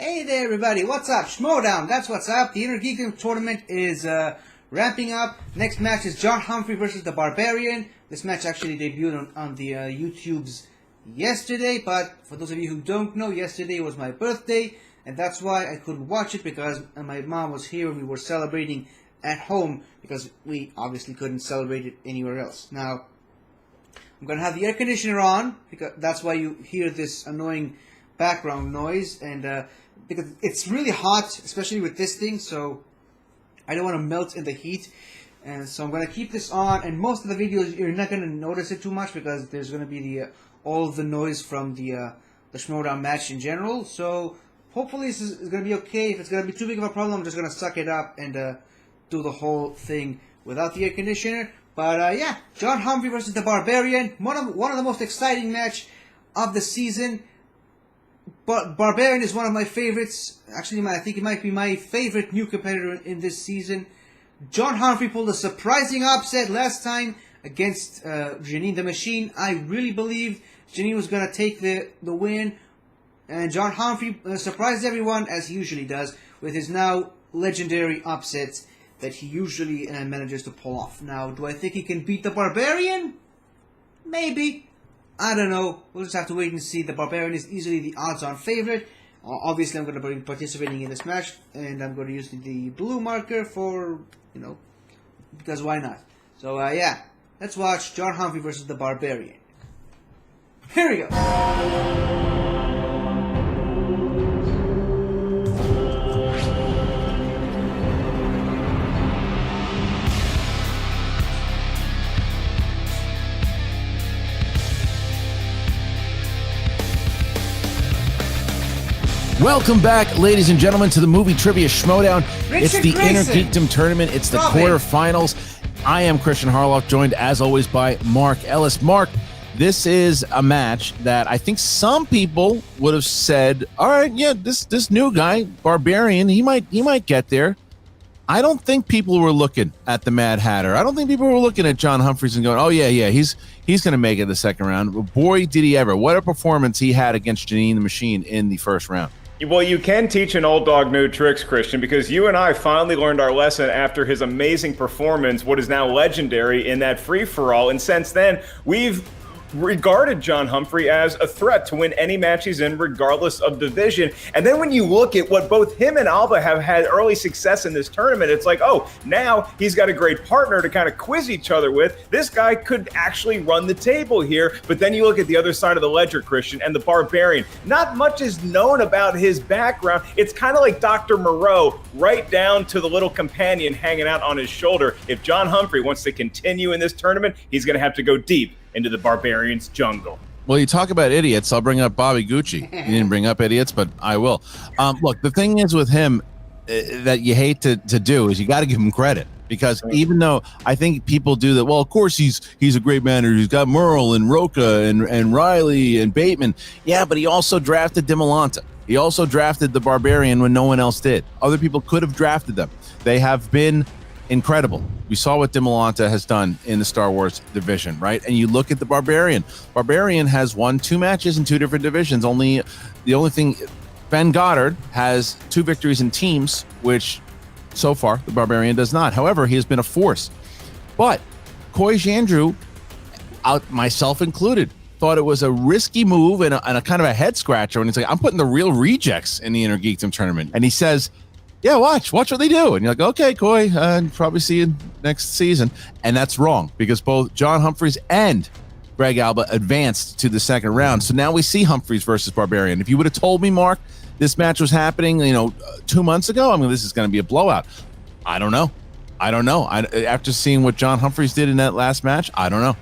Hey there, everybody. What's up? Schmoedown. That's what's up. The Innergeekdom tournament is ramping up. Next match is John Humphrey versus the Barbarian. This match actually debuted on the YouTubes yesterday, but for those of you who don't know, yesterday was my birthday, and that's why I couldn't watch it, because my mom was here and we were celebrating at home, because we obviously couldn't celebrate it anywhere else. Now, I'm going to have the air conditioner on, because that's why you hear this annoying background noise, and because it's really hot, especially with this thing, so I don't want to melt in the heat, and so I'm going to keep this on. And most of the videos you're not going to notice it too much, because there's going to be all of the noise from the Schmoedown match in general. So hopefully this is going to be okay. If it's going to be too big of a problem, I'm just going to suck it up and do the whole thing without the air conditioner. But yeah, John Humphrey versus the Barbarian, one of the most exciting match of the season. But Barbarian is one of my favorites. Actually, I think it might be my favorite new competitor in this season. John Humphrey pulled a surprising upset last time against Janine the Machine. I really believed Janine was going to take the win. And John Humphrey surprised everyone, as he usually does, with his now legendary upsets that he usually manages to pull off. Now, do I think he can beat the Barbarian? Maybe. I don't know. We'll just have to wait and see. The Barbarian is easily the odds-on favorite. Obviously, I'm going to be participating in this match, and I'm going to use the blue marker for, because why not? So, yeah. Let's watch John Humphrey versus the Barbarian. Here we go. Welcome back, ladies and gentlemen, to the movie trivia Schmoedown. It's the Grayson. Innergeekdom tournament. It's the quarterfinals. I am Christian Harloff, joined as always by Mark Ellis. Mark, this is a match that I think some people would have said, all right, yeah, this new guy, Barbarian, he might get there. I don't think people were looking at the Mad Hatter. I don't think people were looking at John Humphreys and going, oh yeah, he's going to make it the second round. But boy, did he ever. What a performance he had against Janine the Machine in the first round. Well, you can teach an old dog new tricks, Christian, because you and I finally learned our lesson after his amazing performance, what is now legendary in that free-for-all. And since then, we've regarded John Humphrey as a threat to win any match he's in, regardless of division. And then when you look at what both him and Alba have had early success in this tournament, it's like, oh, now he's got a great partner to kind of quiz each other with. This guy could actually run the table here. But then you look at the other side of the ledger, Christian, and the Barbarian. Not much is known about his background. It's kind of like Dr. Moreau, right down to the little companion hanging out on his shoulder. If John Humphrey wants to continue in this tournament, he's going to have to go deep into the Barbarian's jungle. Well, you talk about idiots. I'll bring up Bobby Gucci. You didn't bring up idiots, but I will. Look, the thing is with him that you hate to do is you got to give him credit, because even though I think people do that, well, of course he's a great manager. He's got Merle and Roca and Riley and Bateman. Yeah, but he also drafted Dimolanta. He also drafted the Barbarian when no one else did. Other people could have drafted them. They have been incredible. We saw what Dimolanta has done in the Star Wars division, right? And you look at the Barbarian. Barbarian has won 2 matches in 2 different divisions. The only thing, Ben Goddard has 2 victories in teams, which so far the Barbarian does not. However, he has been a force. But Coy Jandreau, myself included, thought it was a risky move and a kind of a head scratcher. And he's like, I'm putting the real rejects in the Innergeekdom tournament. And he says, yeah, watch what they do. And you're like, okay, Coy, probably see you next season. And that's wrong, because both John Humphreys and Greg Alba advanced to the second round. So now we see Humphreys versus Barbarian. If you would have told me, Mark, this match was happening, 2 months ago, this is going to be a blowout. I don't know. After seeing what John Humphreys did in that last match, I don't know.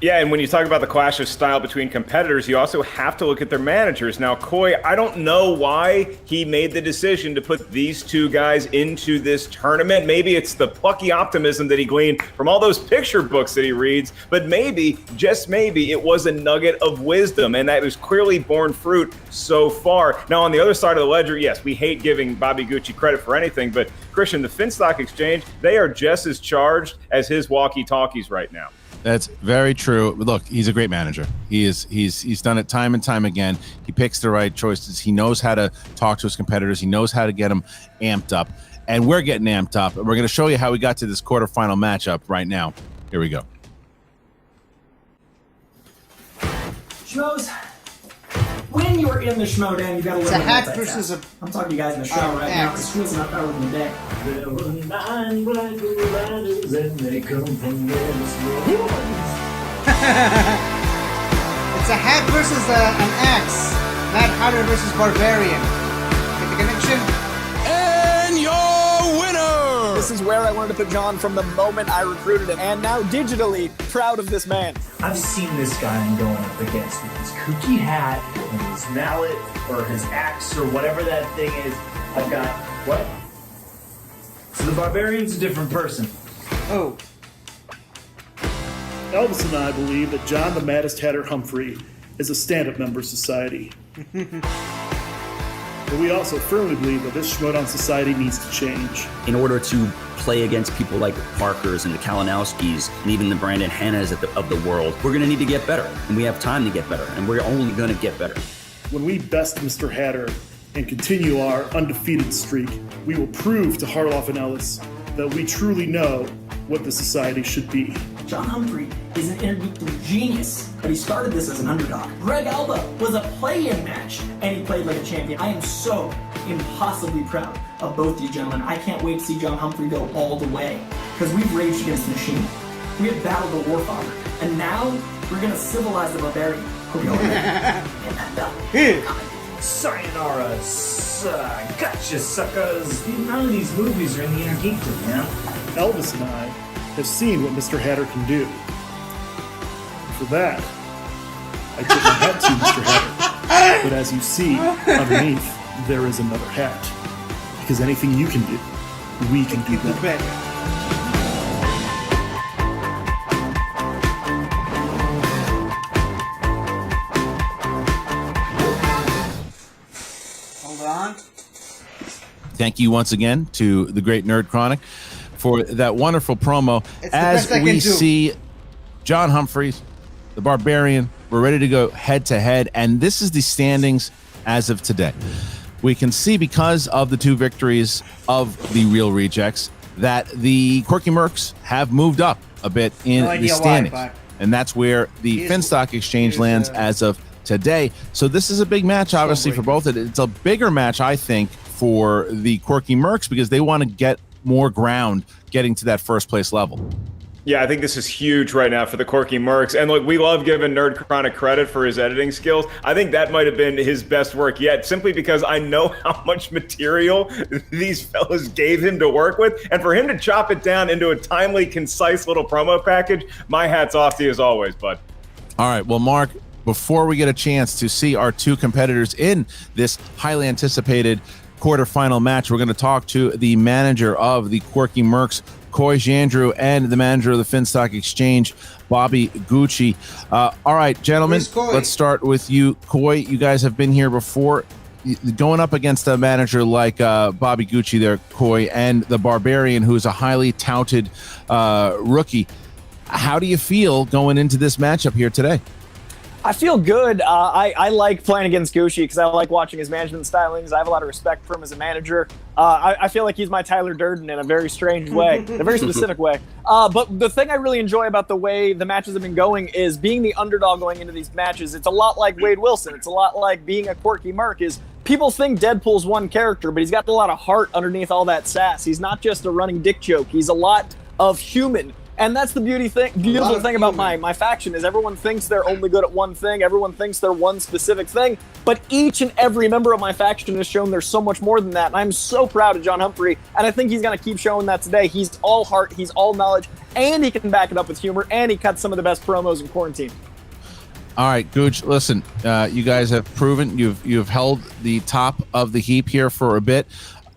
Yeah, and when you talk about the clash of style between competitors, you also have to look at their managers. Now, Coy, I don't know why he made the decision to put these 2 guys into this tournament. Maybe it's the plucky optimism that he gleaned from all those picture books that he reads, but maybe, just maybe, it was a nugget of wisdom, and that was clearly borne fruit so far. Now, on the other side of the ledger, yes, we hate giving Bobby Gucci credit for anything, but Christian, the Finstock Exchange, they are just as charged as his walkie-talkies right now. That's very true. Look, he's a great manager. He's done it time and time again. He picks the right choices. He knows how to talk to his competitors. He knows how to get them amped up. And we're getting amped up. And we're going to show you how we got to this quarterfinal matchup right now. Here we go. Schmoes, when you're in the Schmoedown, you gotta It's learn a to hack multitask. versus a... I'm talking to you guys in the show right now. axe. It's feels not power in the day. There were 9 black riders and they come from Vegas. It's a hat versus an axe. Mad Hatter versus Barbarian. Get the connection? And your winner! This is where I wanted to put John from the moment I recruited him, and now digitally proud of this man. I've seen this guy I'm going up against with his kooky hat and his mallet or his axe or whatever that thing is. I've got what? So the Barbarian's a different person. Oh. Elvis and I believe that John the Maddest Hatter Humphrey is a stand-up member society. But we also firmly believe that this Schmoedown society needs to change. In order to play against people like the Parkers and the Kalinowskis and even the Brandon Hannas of the world, we're going to need to get better. And we have time to get better. And we're only going to get better. When we best Mr. Hatter and continue our undefeated streak, we will prove to Harloff and Ellis that we truly know what the society should be. John Humphrey is an Innergeekdom genius, but he started this as an underdog. Greg Alba was a play-in match, and he played like a champion. I am so impossibly proud of both these gentlemen. I can't wait to see John Humphrey go all the way, because we've raged against the machine. We have battled the Warfather, and now we're gonna civilize the Barbarian. Hope you all get that belt. Sayonara, gotcha, suckers. None of these movies are in the Innergeekdom, you know? Elvis and I have seen what Mr. Hatter can do. For that, I tip my hat to Mr. Hatter. But as you see, underneath, there is another hat. Because anything you can do, we can do better. Hold on. Thank you once again to the great Nerd Chronic for that wonderful promo. It's the As best I can we do. see John Humphreys, the Barbarian, we're ready to go head to head, and this is the standings as of today. We can see, because of the 2 victories of the Real Rejects, that the Quirky Mercs have moved up a bit in No the idea why, standings, but and that's where the here's- Finstock Exchange here's, lands as of today. So this is a big match, obviously, for both. It's a bigger match, I think, for the Quirky Mercs, because they want to get more ground getting to that first place level. Yeah, I think this is huge right now for the Quirky Mercs. And look, we love giving Nerd Chronic credit for his editing skills. I think that might have been his best work yet, simply because I know how much material these fellas gave him to work with. And for him to chop it down into a timely, concise little promo package, my hat's off to you as always, bud. All right, well, Mark, before we get a chance to see our 2 competitors in this highly anticipated quarterfinal match, we're going to talk to the manager of the Quirky Mercs, Coy Jandrew, and the manager of the Finstock Exchange, Bobby Gucci. All right, gentlemen, Where's Coy? let's start with you. Coy, you guys have been here before. Going up against a manager like Bobby Gucci there, Coy, and the Barbarian, who's a highly touted rookie. How do you feel going into this matchup here today? I feel good. I like playing against Gucci because I like watching his management stylings. I have a lot of respect for him as a manager. I feel like he's my Tyler Durden in a very strange way, in a very specific way. But the thing I really enjoy about the way the matches have been going is being the underdog going into these matches. It's a lot like Wade Wilson. It's a lot like being a Quirky Merc. Is people think Deadpool's one character, but he's got a lot of heart underneath all that sass. He's not just a running dick joke. He's a lot of human. And that's the beautiful thing about my faction is everyone thinks they're only good at one thing. Everyone thinks they're one specific thing. But each and every member of my faction has shown there's so much more than that. And I'm so proud of John Humphrey. And I think he's going to keep showing that today. He's all heart. He's all knowledge. And he can back it up with humor. And he cuts some of the best promos in quarantine. All right, Gooch, listen, you guys have proven you've held the top of the heap here for a bit.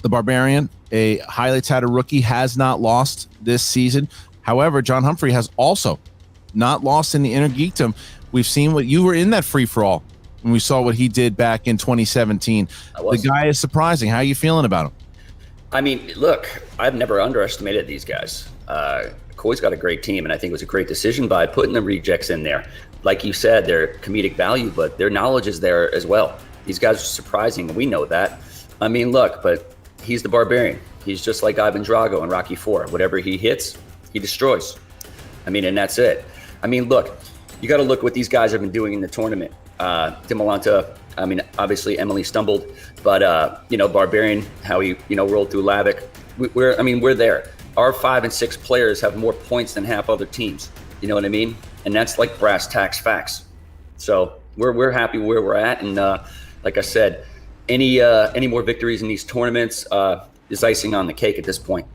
The Barbarian, a highly touted rookie, has not lost this season. However, John Humphrey has also not lost in the Innergeekdom. We've seen what you were in that free-for-all, and we saw what he did back in 2017. The guy is surprising. How are you feeling about him? I mean, look, I've never underestimated these guys. Koi's got a great team, and I think it was a great decision by putting the rejects in there. Like you said, they're comedic value, but their knowledge is there as well. These guys are surprising, and we know that. I mean, look, but he's the Barbarian. He's just like Ivan Drago in Rocky IV. Whatever he hits, he destroys. I mean, and that's it. I mean, look, you got to look what these guys have been doing in the tournament. Dimolanta, I mean, obviously Emily stumbled, but, Barbarian, how he, rolled through Lavik. We're there. Our 5 and 6 players have more points than half other teams. You know what I mean? And that's like brass tacks facts. So we're happy where we're at. And like I said, any more victories in these tournaments is icing on the cake at this point.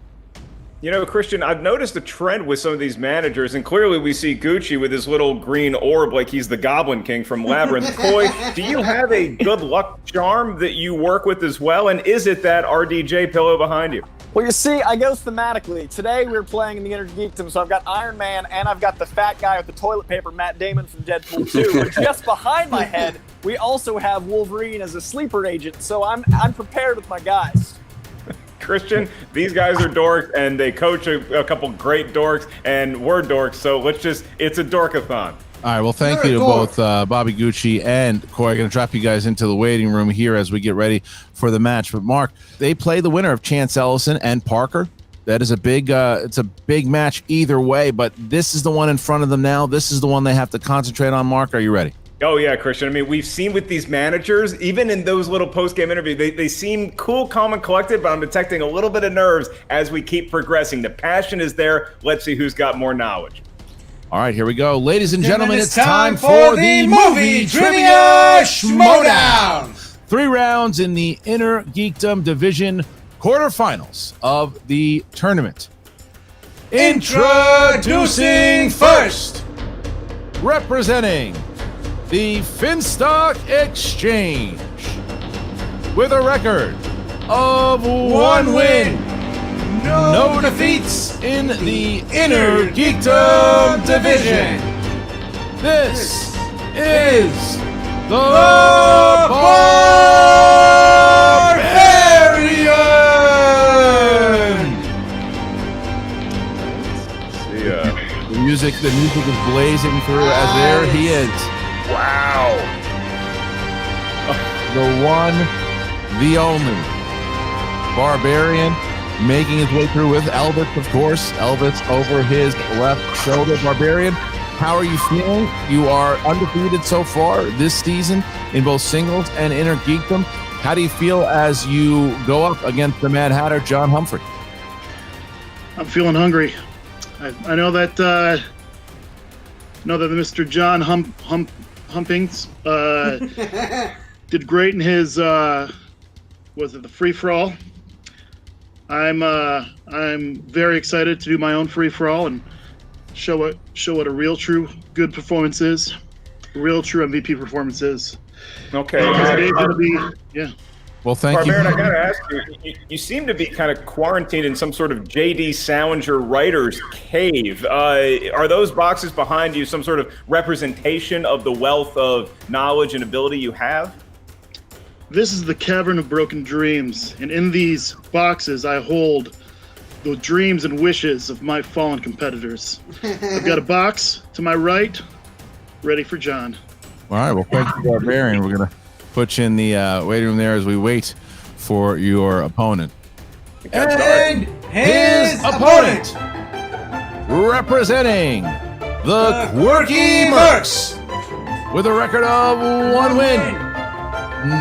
Christian, I've noticed a trend with some of these managers, and clearly we see Gucci with his little green orb like he's the Goblin King from Labyrinth. Koi, do you have a good luck charm that you work with as well? And is it that RDJ pillow behind you? Well, you see, I go thematically. Today we're playing in the Innergeekdom, so I've got Iron Man and I've got the fat guy with the toilet paper, Matt Damon from Deadpool 2. But just behind my head, we also have Wolverine as a sleeper agent, so I'm prepared with my guys. Christian, these guys are dorks, and they coach a couple great dorks, and we're dorks, so it's a dorkathon. All right, well, thank you to both Bobby Gucci and Corey. I'm going to drop you guys into the waiting room here as we get ready for the match. But, Mark, they play the winner of Chance Ellison and Parker. That is a big match either way, but this is the one in front of them now. This is the one they have to concentrate on. Mark, are you ready? Oh, yeah, Christian. I mean, we've seen with these managers, even in those little post-game interviews, they seem cool, calm, and collected, but I'm detecting a little bit of nerves as we keep progressing. The passion is there. Let's see who's got more knowledge. All right, here we go. Ladies and gentlemen, it's time for the Movie Trivia Schmoedown. 3 rounds in the Innergeekdom Division quarterfinals of the tournament. Introducing first, representing the Finstock Exchange, with a record of 1 win, no defeats in the Innergeekdom Division. This is the Barbarian. The music is blazing through as there he is. Wow. The one, the only Barbarian, making his way through with Elvis, of course. Elvis over his left shoulder. Barbarian, how are you feeling? You are undefeated so far this season in both singles and Innergeekdom. How do you feel as you go up against the Mad Hatter, John Humphrey? I'm feeling hungry. I know that Mr. John Humpings did great in his was it the free for all. I'm very excited to do my own free for all and show what a real true good performance is, a real true MVP performance is. Okay. Today's gonna be Well, thank Barbarian, you. I gotta ask you seem to be kind of quarantined in some sort of J.D. Salinger writer's cave. Are those boxes behind you some sort of representation of the wealth of knowledge and ability you have? This is the Cavern of Broken Dreams, and in these boxes I hold the dreams and wishes of my fallen competitors. I've got a box to my right, ready for John. All right, well, thank you, Barbarian. We're going to put you in the waiting room there as we wait for your opponent. And his opponent, representing the Quirky Mercs, with a record of 1 win,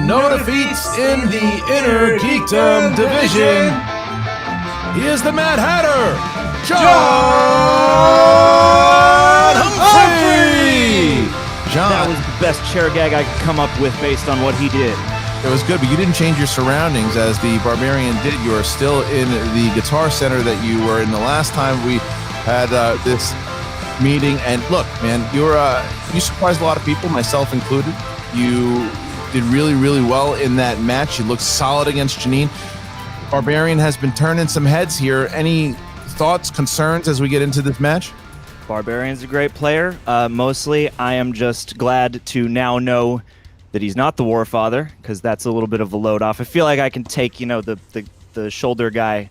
no defeats in the Innergeekdom Division. He is the Mad Hatter, John Humphrey. John, that was the best chair gag I could come up with based on what he did. it was good, but you didn't change your surroundings as the Barbarian did. You are still in the Guitar Center that you were in the last time we had this meeting. And look, man, you surprised a lot of people, myself included. You did really, really well in that match. You looked solid against Janine. Barbarian has been turning some heads here. Any thoughts, concerns as we get into this match? Barbarian's a great player. Mostly, I am just glad to now know that he's not the Warfather, because that's a little bit of a load off. I feel like I can take, the shoulder guy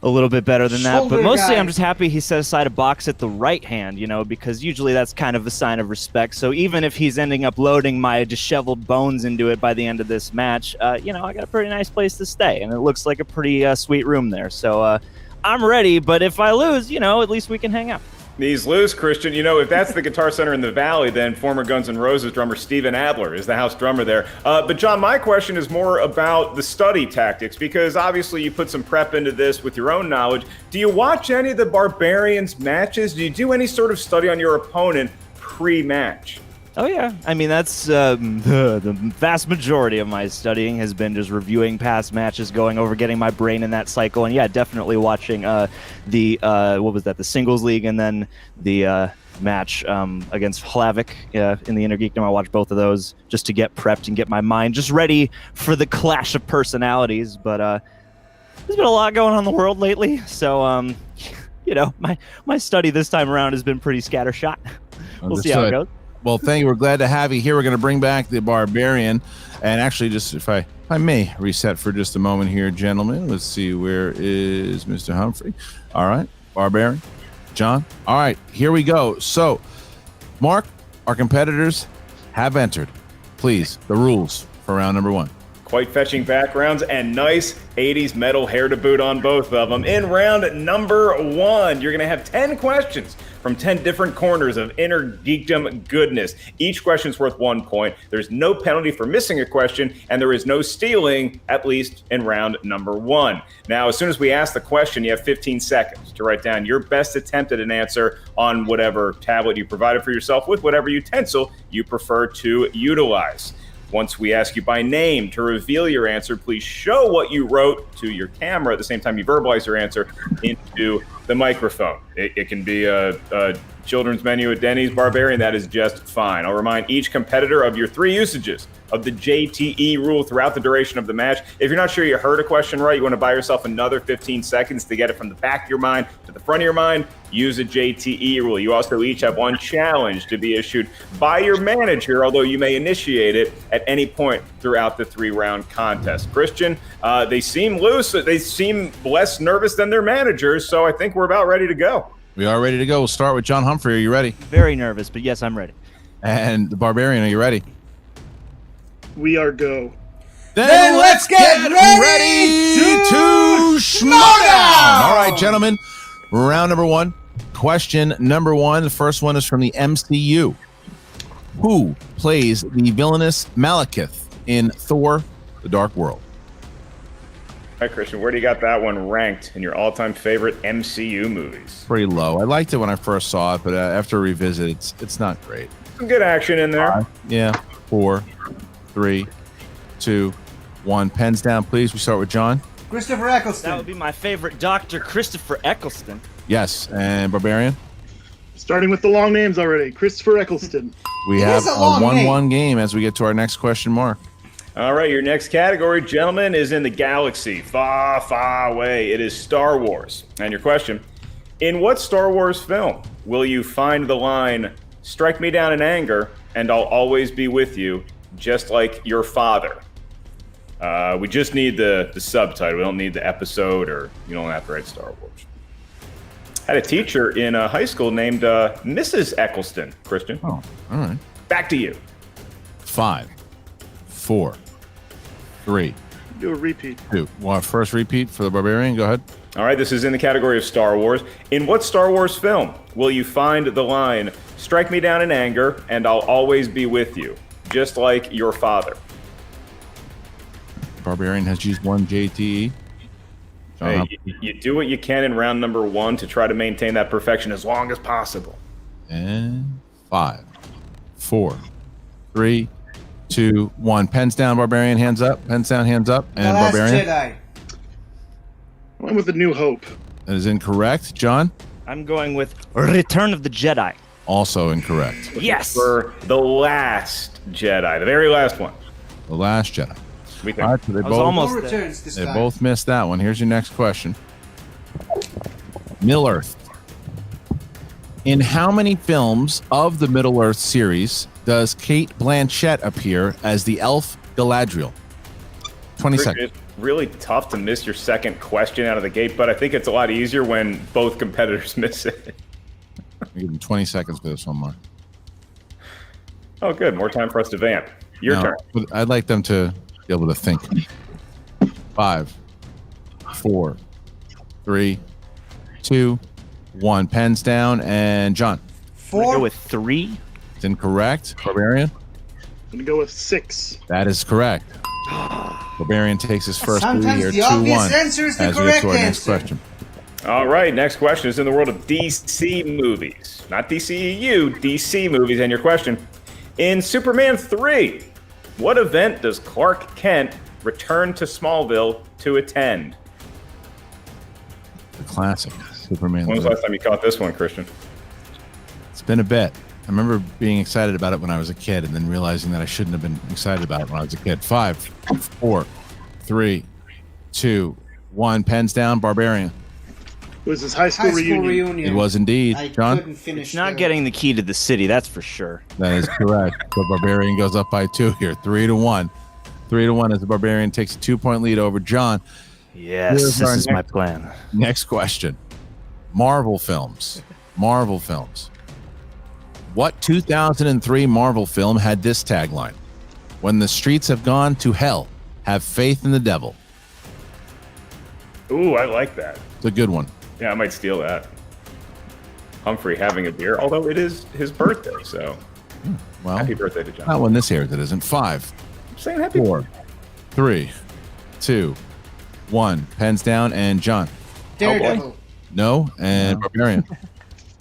a little bit better than that. Shoulder But mostly guy. I'm just happy he set aside a box at the right hand, you know, because usually that's kind of a sign of respect. So even if he's ending up loading my disheveled bones into it by the end of this match, you know, I got a pretty nice place to stay, and it looks like a pretty sweet room there. So I'm ready, but if I lose, you know, at least we can hang out. These lose, Christian. You know, if that's the Guitar Center in the Valley, then former Guns N' Roses drummer Steven Adler is the house drummer there. But John, my question is more about the study tactics, because obviously you put some prep into this with your own knowledge. Do you watch any of the Barbarians matches? Do you do any sort of study on your opponent pre-match? Oh, yeah. I mean, that's the vast majority of my studying has been just reviewing past matches, going over, getting my brain in that cycle. And, yeah, definitely watching the singles league, and then the match against Hlavik in the Innergeekdom. I watched both of those just to get prepped and get my mind just ready for the clash of personalities. But there's been a lot going on in the world lately. So, you know, my study this time around has been pretty scattershot. We'll see how it goes. Well, thank you. We're glad to have you here. We're going to bring back the Barbarian. And actually, just if I may reset for just a moment here, gentlemen. Let's see, where is Mr. Humphrey? All right, Barbarian, John. All right, here we go. So, Mark, our competitors have entered. Please, the rules for round number 1. Quite fetching backgrounds and nice 80s metal hair to boot on both of them. In round number 1, you're going to have 10 questions from 10 different corners of Innergeekdom goodness. Each question's worth 1 point. There's no penalty for missing a question, and there is no stealing, at least in round number 1. Now, as soon as we ask the question, you have 15 seconds to write down your best attempt at an answer on whatever tablet you provided for yourself with whatever utensil you prefer to utilize. Once we ask you by name to reveal your answer, please show what you wrote to your camera at the same time you verbalize your answer into the microphone. It can be a children's menu at Denny's, Barbarian. That is just fine. I'll remind each competitor of your 3 usages of the JTE rule throughout the duration of the match. If you're not sure you heard a question right, you want to buy yourself another 15 seconds to get it from the back of your mind to the front of your mind, use a JTE rule. You also each have 1 challenge to be issued by your manager, although you may initiate it at any point throughout the 3-round contest. Christian, they seem loose. They seem less nervous than their managers, so I think we're about ready to go. We are ready to go. We'll start with John Humphrey. Are you ready? Very nervous, but yes, I'm ready. And the Barbarian, are you ready? We are go. Then let's get ready to Schmoedown! All right, gentlemen. Round number 1. Question number 1. The first one is from the MCU. Who plays the villainous Malekith in Thor: The Dark World? All right, Christian, where do you got that one ranked in your all-time favorite MCU movies? Pretty low. I liked it when I first saw it, but after a revisit, it's not great. Some good action in there. Yeah. 4, 3, 2, 1. Pens down, please. We start with John. Christopher Eccleston. That would be my favorite Dr. Christopher Eccleston. Yes. And Barbarian? Starting with the long names already. Christopher Eccleston. We It have is a a long 1-1 game as we get to our next question, Mark. All right, your next category, gentlemen, is in the galaxy, far, far away. It is Star Wars. And your question, in what Star Wars film will you find the line, "Strike me down in anger, and I'll always be with you, just like your father"? We just need the subtitle. We don't need the episode, or you don't have to write Star Wars. I had a teacher in high school named Mrs. Eccleston, Christian. Oh, all right. Back to you. 5, 4, 3, Do a repeat. 2. Well, first repeat for the Barbarian. Go ahead. All right, this is in the category of Star Wars. In what Star Wars film will you find the line, "Strike me down in anger, and I'll always be with you, just like your father"? Barbarian has used 1 JTE. John Hey, Humphrey. you do what you can in round number 1 to try to maintain that perfection as long as possible. And 5, 4, 3, 2, 1. Pens down, Barbarian. Hands up. Pens down, hands up. The And Last Barbarian. Jedi. I went with A New Hope. That is incorrect. John? I'm going with Return of the Jedi. Also incorrect. Yes! For the last Jedi, the very last one. The Last Jedi. We think. All right, so they I was both, almost No there. returns this they time. both missed that one. Here's your next question. Middle-earth. In how many films of the Middle-earth series does Kate Blanchett appear as the elf Galadriel? 20 Christian, seconds. it's really tough to miss your second question out of the gate, but I think it's a lot easier when both competitors miss it. I'll give them 20 seconds for this one, Mark. Oh, good. More time for us to vamp. Your No, turn. but I'd like them to be able to think. 5, 4, 3, 2, 1. Pens down, and John. I'm gonna 4. go with 3. It's incorrect. Barbarian. I'm going to go with 6. That is correct. Barbarian takes his first lead Sometimes here, the obvious 2-1. answer is the As we get to our correct next answer. question. All right, next question is in the world of DC movies. Not DCEU, DC movies. And your question. In Superman 3, what event does Clark Kent return to Smallville to attend? The classic Superman. When was the last time you caught this one, Christian? It's been a bit. I remember being excited about it when I was a kid and then realizing that I shouldn't have been excited about it when I was a kid. 5, 4, 3, 2, 1. Pens down, Barbarian. It was his high school, High school reunion. reunion. It was indeed. I John? couldn't finish. It's not the- getting the key to the city, that's for sure. That is correct. The Barbarian goes up by 2 here, 3-1. 3-1 as the Barbarian takes a 2-point lead over John. Yes, Here's this our is my next- plan. Next question. Marvel films. Marvel films. What 2003 Marvel film had this tagline? When the streets have gone to hell, have faith in the devil. Ooh, I like that. It's a good one. Yeah, I might steal that. Humphrey having a beer, although it is his birthday, so Well, happy birthday to John. not when this airs, it isn't. 5, I'm saying happy 4, 3, 2, 1. Pens down, and John. Daredevil. No, and Barbarian.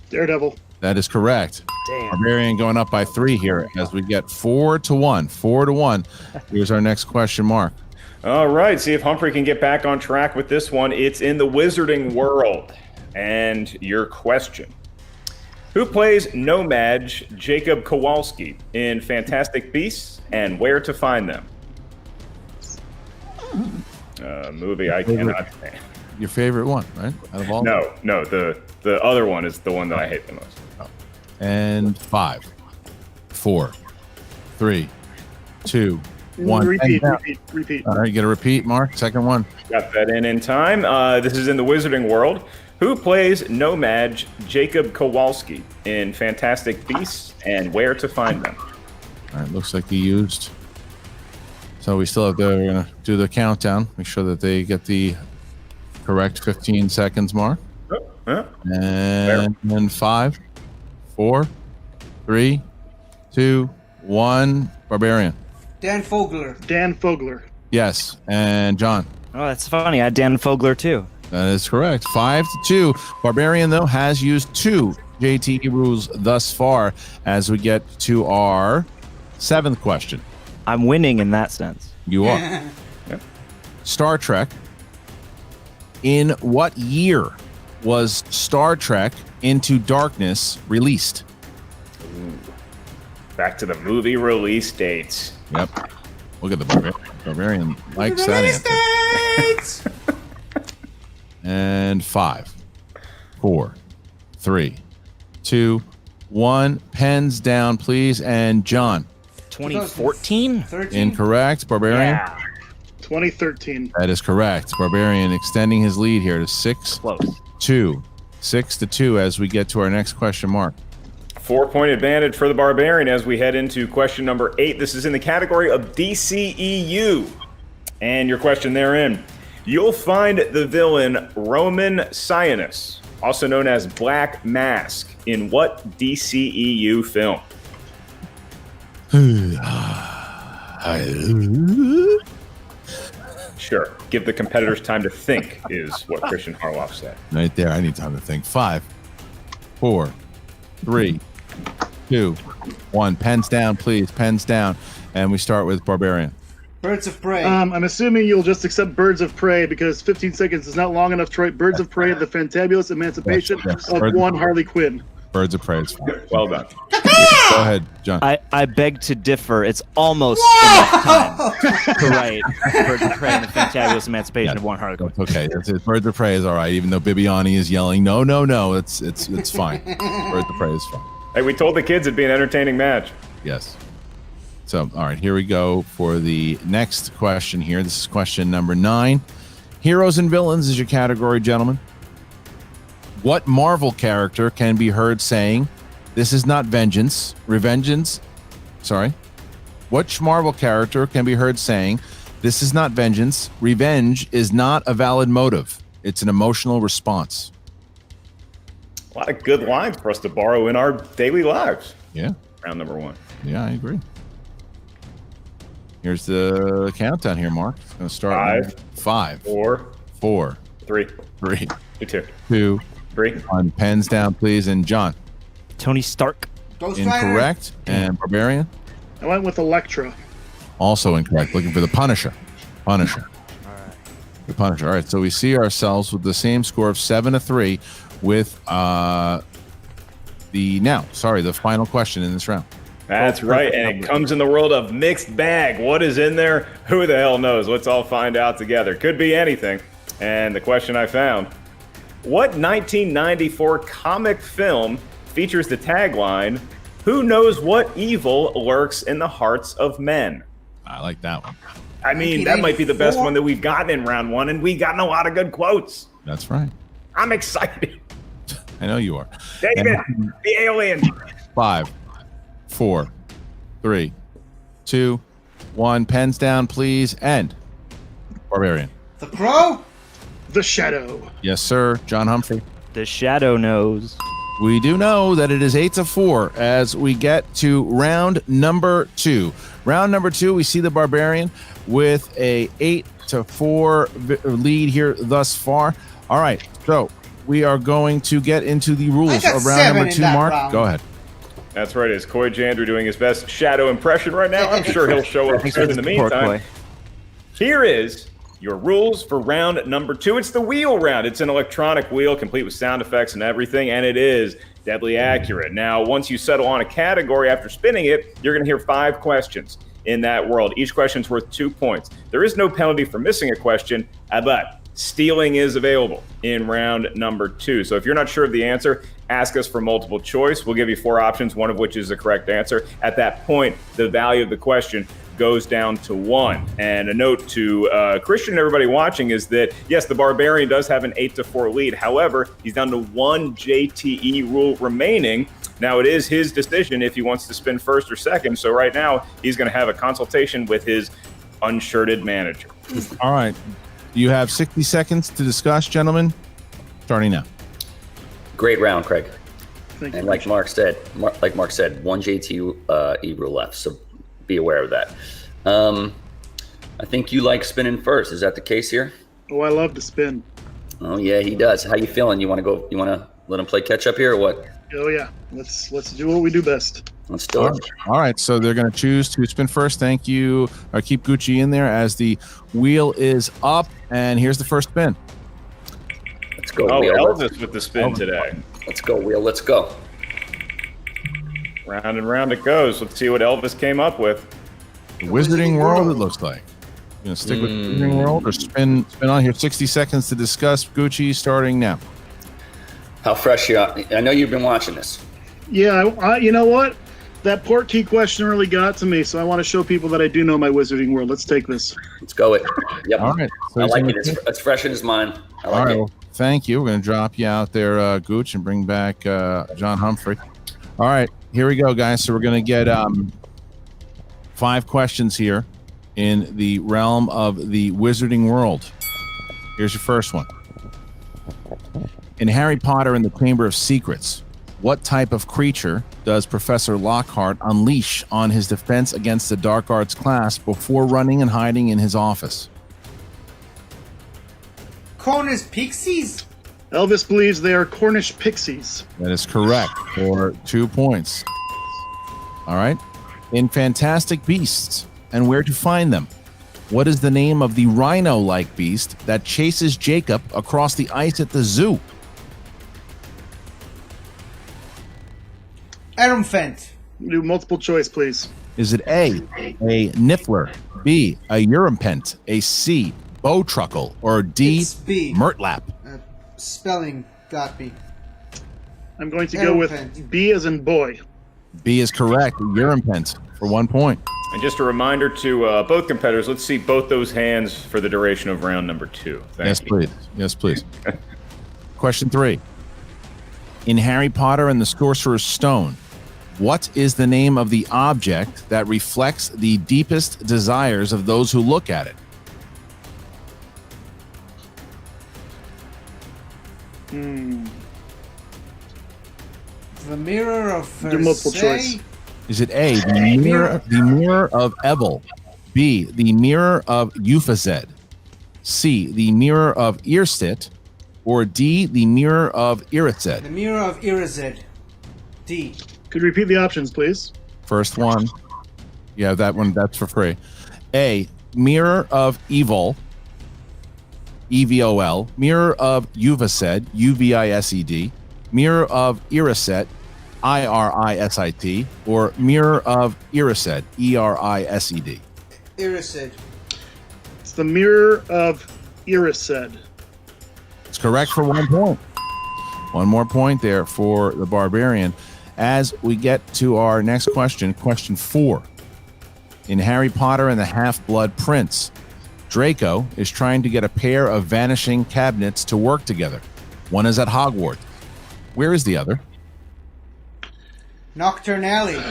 Daredevil. That is correct. Damn. Barbarian going up by 3 here as we get 4-1. 4-1. Here's our next question, Mark. All right, see if Humphrey can get back on track with this one. It's in the wizarding world. And your question. Who plays Nomad Jacob Kowalski in Fantastic Beasts and Where to Find Them? Movie I cannot stand. Your favorite one, right? Out of all? No, the other one is the one that I hate the most. And 5, 4, 3, 2, 1. Repeat, Pens down. repeat. All right, get a repeat, Mark. Second one. Got that in time. This is in the wizarding world. Who plays Nomad Jacob Kowalski in Fantastic Beasts and Where to Find Them? All right, looks like he used. So we still have to, we're gonna do the countdown. Make sure that they get the correct 15 seconds mark. And then 5, 4, 3, 2, 1. Barbarian. Dan Fogler. Dan Fogler. Yes, and John. Oh, that's funny. I had Dan Fogler too. That is correct. 5-2. Barbarian, though, has used 2 JTE rules thus far as we get to our 7th question. I'm winning in that sense. You are. Star Trek. In what year was Star Trek Into Darkness released? Back to the movie release dates. Yep. Look at the Barbarian. Barbarian likes that answer. And 5, 4, 3, 2, 1. Pens down, please. And John. 2014? 13. Incorrect. Barbarian. Yeah. 2013. That is correct. Barbarian extending his lead here to 6-2. Close. 6-2 as we get to our next question, Mark. 4-point advantage for the Barbarian as we head into question number 8. This is in the category of DCEU. And your question therein. You'll find the villain Roman Sionis, also known as Black Mask, in what DCEU film? Sure. Give the competitors time to think is what Christian Harloff said. Right there. I need time to think. 5, 4, 3, 2, 1. Pens down, please. Pens down. And we start with Barbarian. Birds of Prey. I'm assuming you'll just accept Birds of Prey because 15 seconds is not long enough to write Birds of Prey, the fantabulous emancipation Yes. of Birds one of- Harley Quinn. Birds of Prey is fine. Well done. Go ahead, John. I beg to differ. It's almost enough time to write Birds of Prey and the Fantabulous Emancipation of One Harley Quinn. It's okay. That's it. Birds of Prey is all right, even though Bibiani is yelling, no, no, no. It's fine. Birds of Prey is fine. Hey, we told the kids it'd be an entertaining match. Yes. So, all right, here we go for the next question here. This is question number 9. Heroes and villains is your category, gentlemen. What Marvel character can be heard saying, "This is not vengeance, revengeance"? Sorry. Which Marvel character can be heard saying, "This is not vengeance, revenge is not a valid motive. It's an emotional response"? A lot of good lines for us to borrow in our daily lives. Yeah. Round number 1. Yeah, I agree. Here's the countdown here, Mark. It's going to start. 5, 4, 4, 3, 3, 2, 2, 3. 1. Pens down, please. And John. Tony Stark. Ghost Rider. Incorrect. And Barbarian. I went with Elektra. Also incorrect. Looking for the Punisher. Punisher. The Punisher. All right. So we see ourselves with the same score of 7-3 with the final question in this round. That's right, and it comes in the world of mixed bag. What is in there? Who the hell knows? Let's all find out together. Could be anything. And the question I found, what 1994 comic film features the tagline, "Who knows what evil lurks in the hearts of men"? I like that one. I mean, that might be the best one that we've gotten in round 1, and we've gotten a lot of good quotes. That's right. I'm excited. I know you are. David, the alien. 5, 4, 3, 2, 1. Pens down, please. And Barbarian. The Crow? The Shadow. Yes, sir. John Humphrey. The Shadow knows. We do know that it is 8-4 as we get to round number 2. Round number 2, we see the Barbarian with a 8-4 lead here thus far. All right, so we are going to get into the rules of round number 2. Mark, go ahead. That's right. It's Coy Jandrew doing his best Shadow impression right now. I'm sure he'll show up soon in the meantime. Here is your rules for round number 2. It's the wheel round. It's an electronic wheel complete with sound effects and everything, and it is deadly accurate. Now, once you settle on a category after spinning it, you're going to hear 5 questions in that world. Each question's worth 2 points. There is no penalty for missing a question, but stealing is available in round number 2. So if you're not sure of the answer, ask us for multiple choice. We'll give you 4 options, one of which is the correct answer. At that point, the value of the question goes down to 1. And a note to Christian and everybody watching is that, yes, the Barbarian does have an 8-4 lead. However, he's down to 1 JTE rule remaining. Now, it is his decision if he wants to spin first or second. So right now, he's going to have a consultation with his unshirted manager. All right. You have 60 seconds to discuss, gentlemen. Starting now. Great round, Craig. Thank you. And like Mark said, 1 JTE rule left, so be aware of that. I think you like spinning first. Is that the case here? Oh, I love to spin. Oh yeah, he does. How you feeling? You want to go? You want to let him play catch up here, or what? Oh yeah, let's do what we do best. Let's do it. All right, so they're going to choose to spin first. Thank you. Keep Gucci in there as the wheel is up, and here's the first spin. Let's go, Oh, Wheel. Elvis with the spin today. Let's go, Wheel. Let's go. Round and round it goes. Let's see what Elvis came up with. The Wizarding World, it looks like. You gonna stick with the Wizarding World or spin on here? 60 seconds to discuss. Gucci, starting now. How fresh you are. I know you've been watching this. Yeah, I you know what? That port key question really got to me, so I want to show people that I do know my Wizarding World. Let's take this. Let's go it. Yep. All right. So I like it. It's fresh in his mind. I like All right. it. Well, thank you. We're going to drop you out there, Gooch, and bring back John Humphrey. All right. Here we go, guys. So we're going to get 5 questions here in the realm of the Wizarding World. Here's your first one. In Harry Potter and the Chamber of Secrets, what type of creature does Professor Lockhart unleash on his defense against the dark arts class before running and hiding in his office? Corners Pixies? Elvis believes they are Cornish pixies. That is correct for 2 points. All right. In Fantastic Beasts and Where to Find Them, what is the name of the rhino-like beast that chases Jacob across the ice at the zoo? Aramfent. Do multiple choice, please. Is it A, niffler, B, a Eurompent, a C, bowtruckle, or D, It's B. murtlap? Spelling got me. I'm going to go with Aramfent. B as in boy. B is correct, Eurompent for 1 point. And just a reminder to both competitors, let's see both those hands for the duration of round number 2. Yes, please. Yes, please. Question 3. In Harry Potter and the Sorcerer's Stone, what is the name of the object that reflects the deepest desires of those who look at it? The mirror of Do multiple Versailles? choice. Is it A, the mirror of Ebel, B, the mirror of Euphazed, C, the mirror of Earstit, or D, the mirror of The Irised? mirror of Irizid. D. Could you repeat the options, please? First one. Yeah, that one, that's for free. A, mirror of evil, EVOL, mirror of Euphazed, UVISED, mirror of Iriset, IRISIT, or mirror of Irised, ERISED. Irizid. It's the mirror of Irised. It's correct for 1 point. 1 more point there for the Barbarian. As we get to our next question, question 4. In Harry Potter and the Half-Blood Prince, Draco is trying to get a pair of vanishing cabinets to work together. One is at Hogwarts. Where is the other? Nocturne Alley.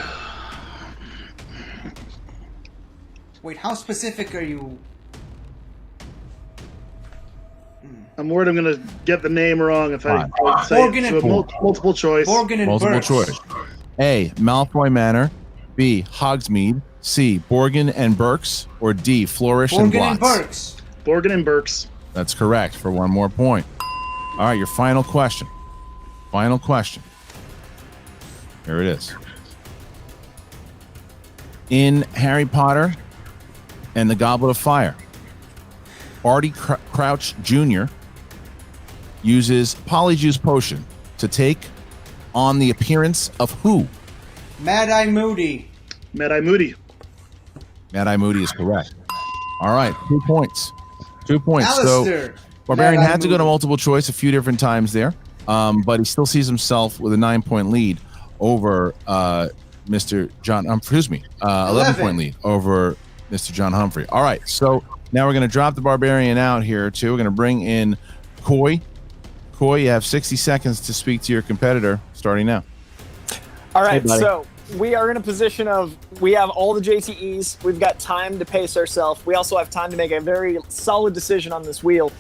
Wait, how specific are you? I'm worried I'm going to get the name wrong if I Fine. say Borgin it. and So multiple choice. Borgin and Multiple Burst. choice. A, Malfoy Manor, B, Hogsmeade, C, Borgin and Burks, or D, Flourish and Borgin and Blotts. Burks. Borgin and Burks. That's correct for 1 more point. All right, your final question. Final question. Here it is. In Harry Potter and the Goblet of Fire, Barty Crouch Jr. uses Polyjuice Potion to take on the appearance of who? Mad-Eye Moody. Mad-Eye Moody. Mad-Eye Moody is correct. All right, 2 points. 2 points. Alistair. So Barbarian Mad-Eye had to go to Moody. multiple choice a few different times there, but he still sees himself with a 9-point lead over Mr. John. Excuse me, 11-point lead over Mr. John Humphrey. All right, so now we're going to drop the Barbarian out here too. We're going to bring in Coy. Coy, you have 60 seconds to speak to your competitor, starting now. All right, Hey, buddy. so we are in a position of we have all the JTEs. We've got time to pace ourselves. We also have time to make a very solid decision on this wheel.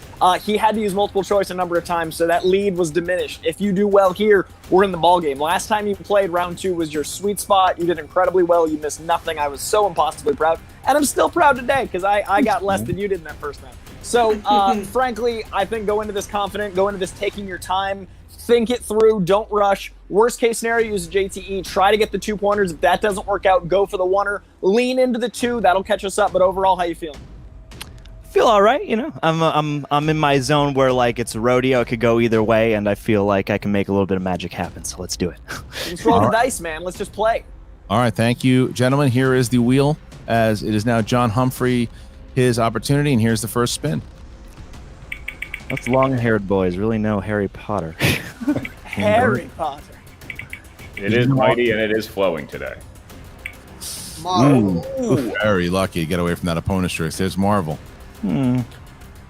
He had to use multiple choice a number of times, so that lead was diminished. If you do well here, we're in the ball game. Last time you played round 2 was your sweet spot. You did incredibly well. You missed nothing. I was so impossibly proud, and I'm still proud today because I got less than you did in that first round. So, frankly, I think go into this confident, go into this taking your time, think it through, don't rush. Worst case scenario, use a JTE, try to get the 2-pointers. If that doesn't work out, go for the 1-er. Lean into the 2, that'll catch us up, but overall, how you feeling? Feel all right, you know. I'm in my zone where like it's a rodeo. It could go either way, and I feel like I can make a little bit of magic happen. So let's do it. Just roll the dice, man. Let's just play. All right, thank you, gentlemen. Here is the wheel, as it is now John Humphrey, his opportunity, and here's the first spin. Us long-haired boys really know Harry Potter. Harry Potter. It is mighty and it is flowing today. Marvel. Ooh, very lucky to get away from that opponent's tricks. There's Marvel.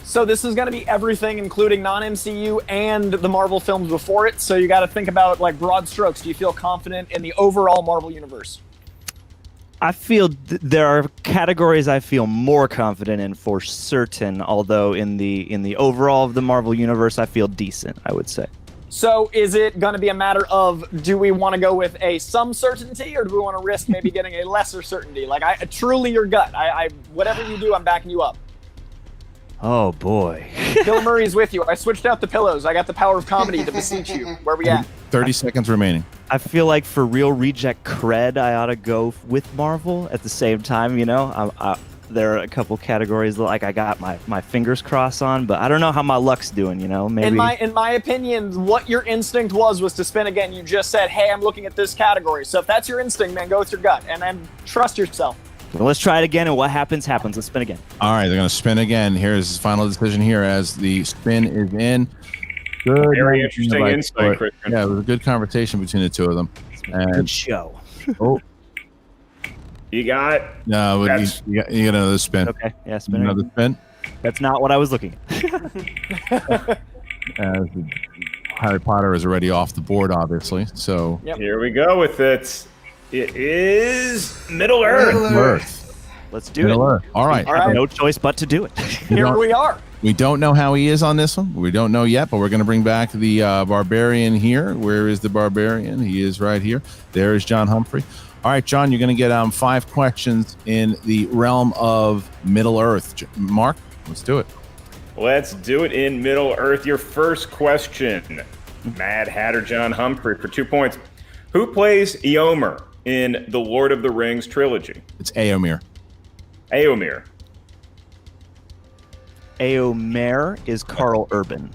So this is going to be everything, including non-MCU and the Marvel films before it. So you got to think about like broad strokes. Do you feel confident in the overall Marvel universe? I feel there are categories I feel more confident in for certain. Although in the overall of the Marvel universe, I feel decent. I would say. So is it going to be a matter of do we want to go with a some certainty or do we want to risk maybe getting a lesser certainty? Like I truly your gut. I whatever you do, I'm backing you up. Oh boy. Bill Murray's with you. I switched out the pillows. I got the power of comedy to beseech you. Where we at? 30 seconds remaining. I feel like for real reject cred, I ought to go with Marvel. At the same time, you know, there are a couple categories that, like I got my fingers crossed on, but I don't know how my luck's doing. You know, maybe. In my opinion, what your instinct was to spin again. You just said, "Hey, I'm looking at this category." So if that's your instinct, man, go with your gut and trust yourself. Well, let's try it again, and what happens, happens. Let's spin again. All right, they're going to spin again. Here's his final decision here as the spin is in. Good. Very interesting insight, Christian. Yeah, it was a good conversation between the two of them. Good And show. oh, You got No, but That's- you get another spin. Okay, yeah, spinning. Another spin. That's not what I was looking at. Harry Potter is already off the board, obviously. So Yep. Here we go with it. It is Middle Earth. Middle Earth. Let's do Middle it. Earth. All right. All right. No choice but to do it. Here we are. We don't know how he is on this one. We don't know yet, but we're going to bring back the Barbarian here. Where is the Barbarian? He is right here. There is John Humphrey. All right, John, you're going to get 5 questions in the realm of Middle Earth. Mark, let's do it. Let's do it in Middle Earth. Your first question, Mad Hatter John Humphrey, for 2 points. Who plays Eomer in the Lord of the Rings trilogy? It's Aomir. Eomer. Eomer is Carl Urban.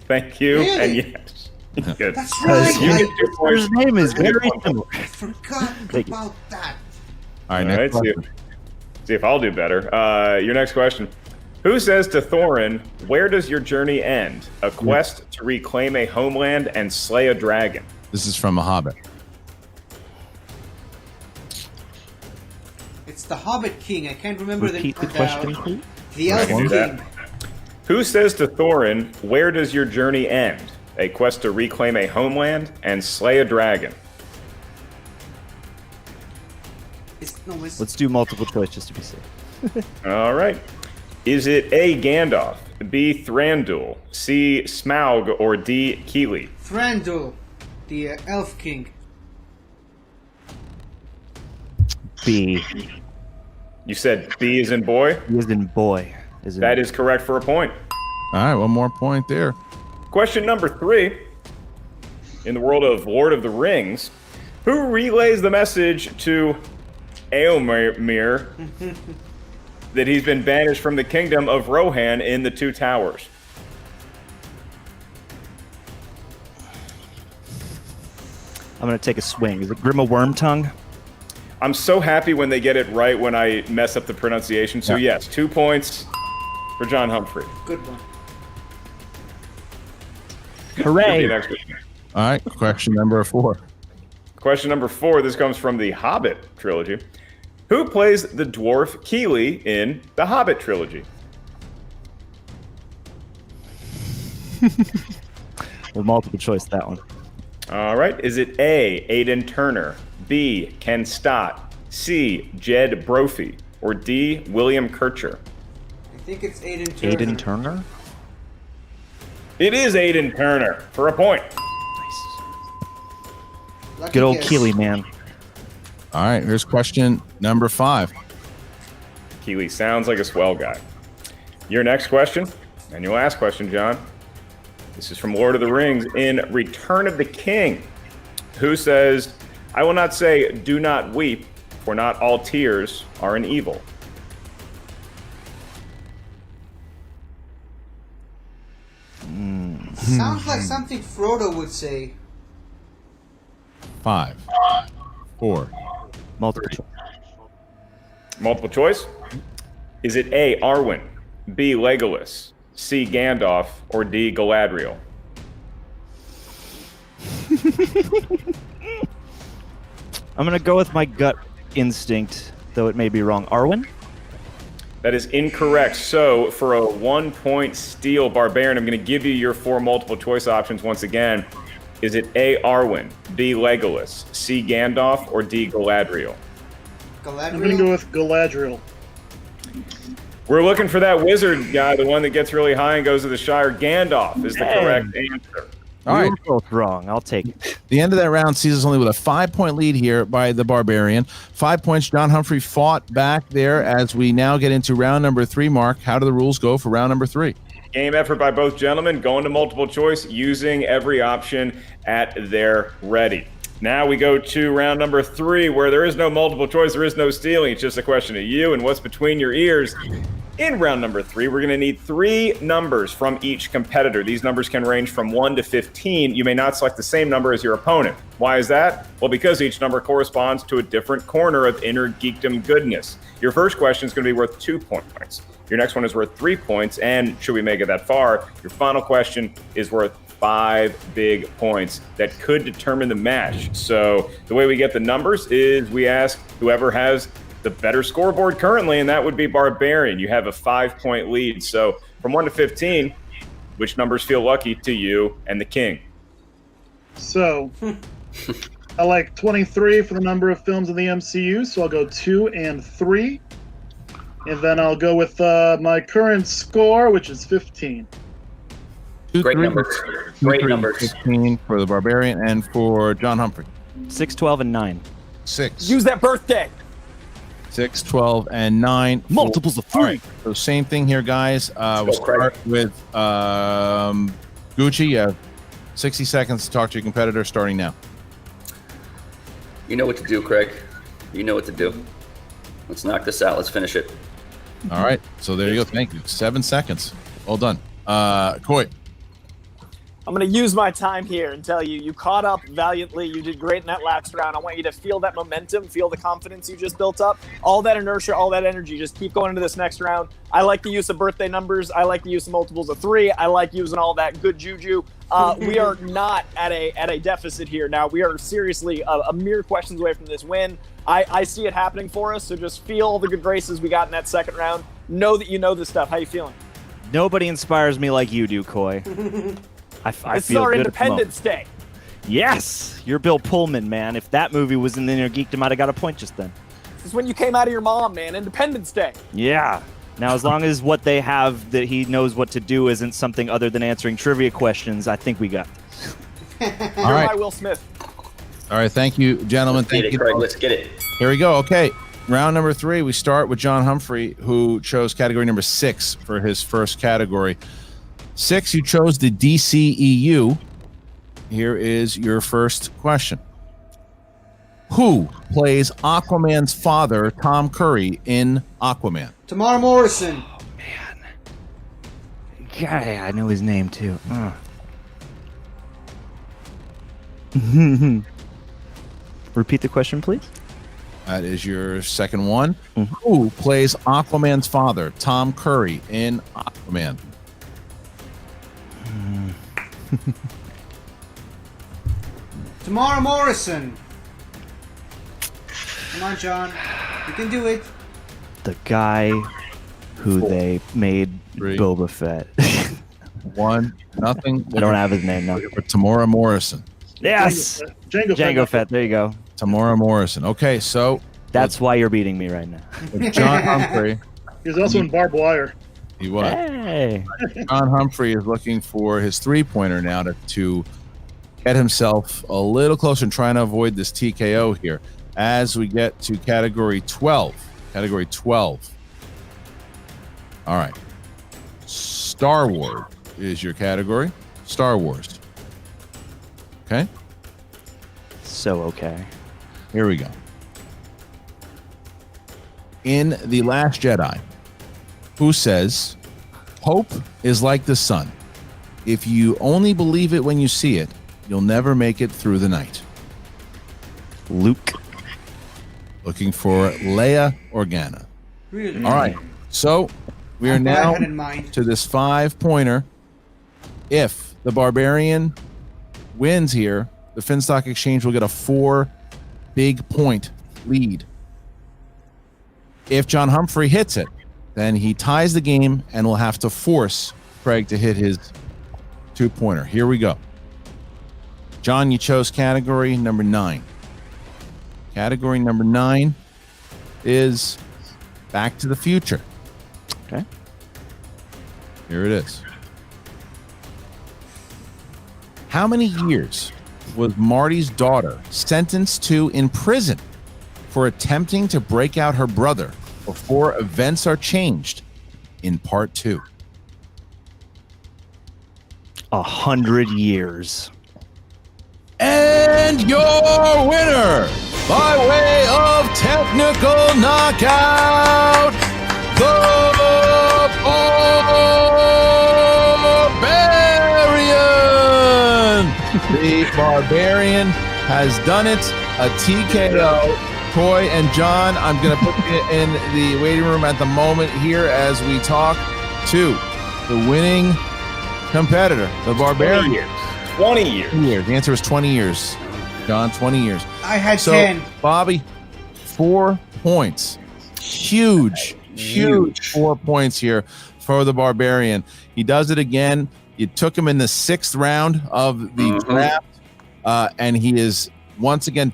Thank you. Really? And yes. Good. That's right. You I get 2 points. His name is very similar. forgot Thank you. about that. All right, All next right, question. see if I'll do better. Your next question. Who says to Thorin, where does your journey end? A quest to reclaim a homeland and slay a dragon. This is from A Hobbit. It's the Hobbit King. I can't remember Repeat the question, please. The I Elf can do King. that. Who says to Thorin, where does your journey end? A quest to reclaim a homeland and slay a dragon. It's Let's do multiple choice just to be safe. All right. Is it A, Gandalf, B, Thranduil, C, Smaug, or D, Keeley? Thranduil, the Elf King. B. You said B as in boy? He is in boy. That is correct for a point. All right, one more point there. Question number 3. In the world of Lord of the Rings, who relays the message to Eomer that he's been banished from the kingdom of Rohan in the Two Towers? I'm going to take a swing. Is it Grima Wormtongue? I'm so happy when they get it right when I mess up the pronunciation. So yes, 2 points for John Humphrey. Good one. Hooray! Next question. All right, question number 4. Question number 4. This comes from the Hobbit trilogy. Who plays the dwarf Keeley in the Hobbit trilogy? Well, multiple choice, that one. All right. Is it A, Aidan Turner, B, Ken Stott, C, Jed Brophy, or D, William Kircher? I think it's Aidan Turner. Aidan Turner? It is Aidan Turner for a point. Nice. Lucky Good old guess. Keeley, man. All right, here's question number 5. Keeley sounds like a swell guy. Your next question, and your last question, John. This is from Lord of the Rings in Return of the King. Who says, I will not say, do not weep, for not all tears are an evil. Sounds like something Frodo would say. 5, 4. Multiple choice. Multiple choice. Is it A, Arwen, B, Legolas, C, Gandalf, or D, Galadriel? I'm going to go with my gut instinct, though it may be wrong. Arwen? That is incorrect. So for a 1 point steal, Barbarian, I'm going to give you your 4 multiple choice options once again. Is it A, Arwen, B, Legolas, C, Gandalf, or D, Galadriel? I'm going to go with Galadriel. We're looking for that wizard guy, the one that gets really high and goes to the Shire. Gandalf is the correct answer. All right, We were both wrong. I'll take it. the end of that round sees us only with a 5-point lead here by the Barbarian. 5 points. John Humphrey fought back there as we now get into round number 3. Mark, how do the rules go for round number 3? Game effort by both gentlemen, going to multiple choice, using every option at their ready. Now we go to round number 3, where there is no multiple choice, there is no stealing. It's just a question of you and what's between your ears. In round number 3, we're going to need 3 numbers from each competitor. These numbers can range from 1 to 15. You may not select the same number as your opponent. Why is that? Well, because each number corresponds to a different corner of Innergeekdom goodness. Your first question is going to be worth 2 points. Your next one is worth 3 points. And should we make it that far, your final question is worth 5 big points that could determine the match. So the way we get the numbers is we ask whoever has the better scoreboard currently, and that would be Barbarian. You have a 5-point lead. So from 1 to 15, which numbers feel lucky to you and the king? So, I like 23 for the number of films in the MCU, so I'll go 2 and 3. And then I'll go with my current score, which is 15. Great numbers. Great numbers. 15 for the Barbarian and for John Humphrey. 6, 12, and 9. 6. Use that birthday. 6, 12, and 9. Multiples of 3. All right, so same thing here, guys. We'll start with Gucci. You have 60 seconds to talk to your competitor starting now. You know what to do, Craig. You know what to do. Let's knock this out. Let's finish it. All right, so there you go. Thank you. 7 seconds. Well done. Coy. I'm going to use my time here and tell you, you caught up valiantly. You did great in that last round. I want you to feel that momentum, feel the confidence you just built up, all that inertia, all that energy. Just keep going into this next round. I like the use of birthday numbers. I like the use of multiples of 3. I like using all that good juju. We are not at a deficit here now. We are seriously a mere questions away from this win. I see it happening for us, so just feel all the good graces we got in that second round. Know that you know this stuff. How you feeling? Nobody inspires me like you do, Coy. I This is feel our good Independence Day. Yes, you're Bill Pullman, man. If that movie was in the Innergeekdom, I'd have got a point just then. This is when you came out of your mom, man. Independence Day. Yeah. Now, as long as what they have that he knows what to do isn't something other than answering trivia questions, I think we got this. You're right. my Will Smith. All right, thank you, gentlemen. Let's get Thank it, you. Craig. Let's get it. Here we go. Okay, round number 3. We start with John Humphrey, who chose category number 6 for his first category. 6, you chose the DCEU. Here is your first question. Who plays Aquaman's father, Tom Curry, in Aquaman? Tamara Morrison. Yeah, I know his name, too. Repeat the question, please. That is your second one. Who plays Aquaman's father, Tom Curry, in Aquaman? Tamara Morrison. Come on, John. You can do it. The guy who they made 3, Boba Fett. 1, nothing. I don't have his name now. For Tamara Morrison. Yes! Django Fett, there you go. Tamara Morrison. Okay, so That's why you're beating me right now. John Humphrey. He was also in Barbed Wire. He was. Hey! John Humphrey is looking for his 3-pointer now to get himself a little closer and trying to avoid this TKO here as we get to category 12. Category 12. All right. Star Wars is your category. Star Wars. Okay? So okay. Here we go. In The Last Jedi, who says, "Hope is like the sun. If you only believe it when you see it, you'll never make it through the night." Luke. Looking for Leia Organa. Really? All right. So we are That's what I now had in mind. to this 5-pointer. If the Barbarian wins here, the Finstock Exchange will get a 4 big point lead. If John Humphrey hits it, then he ties the game and will have to force Craig to hit his 2-pointer. Here we go. John, you chose category number 9. Category number 9 is Back to the Future. Okay. Here it is. How many years was Marty's daughter sentenced to in prison for attempting to break out her brother before events are changed in part 2? 100 years. And your winner, by way of technical knockout, the Barbarian! The Barbarian has done it, a TKO. Coy and John, I'm going to put you in the waiting room at the moment here as we talk to the winning competitor, the Barbarian. 20 years. 20 years. The answer is 20 years. John, 20 years. I had So, 10. Bobby, 4 points. huge 4 points here for the Barbarian. He does it again. You took him in the 6th round of the draft, and he is once again